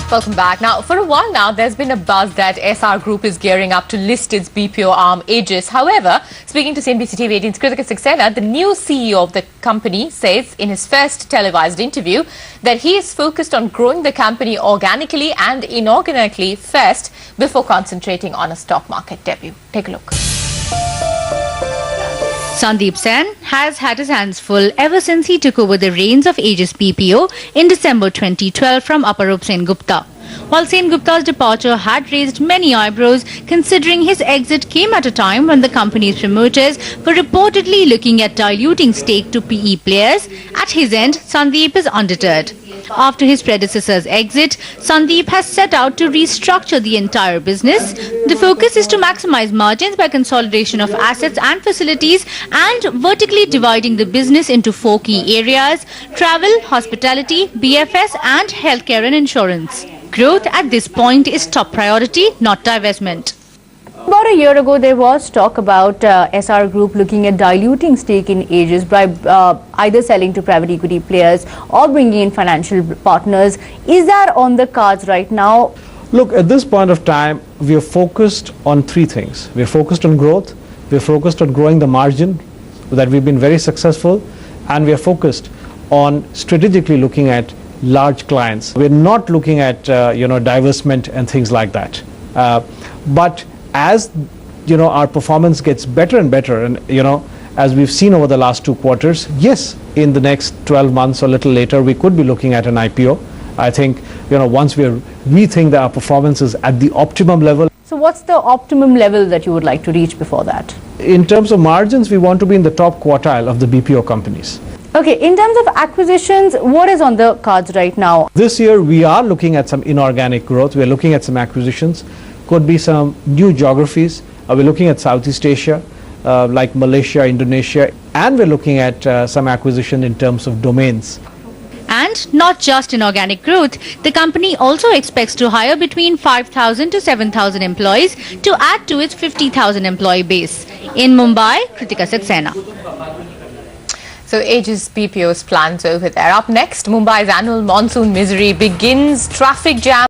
Welcome back. Now, for a while now, there's been a buzz that SR Group is gearing up to list its BPO arm, Aegis. However, speaking to CNBC TV 18's Kritika Saxena, the new CEO of the company says in his first televised interview that he is focused on growing the company organically and inorganically first before concentrating on a stock market debut. Take a look. Sandeep Sen has had his hands full ever since he took over the reins of Aegis BPO in December 2012 from Aparup Sen Gupta. While Sen Gupta's departure had raised many eyebrows, considering his exit came at a time when the company's promoters were reportedly looking at diluting stake to PE players, at his end, Sandeep is undeterred. After his predecessor's exit, Sandeep has set out to restructure the entire business. The focus is to maximize margins by consolidation of assets and facilities and vertically dividing the business into 4 key areas: travel, hospitality, BFS and healthcare and insurance. Growth at this point is top priority, not divestment. About a year ago, there was talk about SR Group looking at diluting stake in Aegis by either selling to private equity players or bringing in financial partners. Is that on the cards right now? Look, at this point of time, we are focused on 3 things. We are focused on growth, we are focused on growing the margin, that we've been very successful, and we are focused on strategically looking at large clients. We're not looking at divestment and things like that. But as our performance gets better and better, and as we've seen over the last 2 quarters, yes, in the next 12 months or a little later, we could be looking at an IPO. I think once we think that our performance is at the optimum level. So what's the optimum level that you would like to reach before that? In terms of margins, we want to be in the top quartile of the BPO companies. Okay, in terms of acquisitions, what is on the cards right now? This year, we are looking at some inorganic growth. We are looking at some acquisitions. Could be some new geographies. We're looking at Southeast Asia, like Malaysia, Indonesia, and we're looking at some acquisition in terms of domains. And not just inorganic growth, the company also expects to hire between 5,000 to 7,000 employees to add to its 50,000 employee base. In Mumbai, Kritika Saxena. So Aegis BPO's plans over there. Up next, Mumbai's annual monsoon misery begins. Traffic jam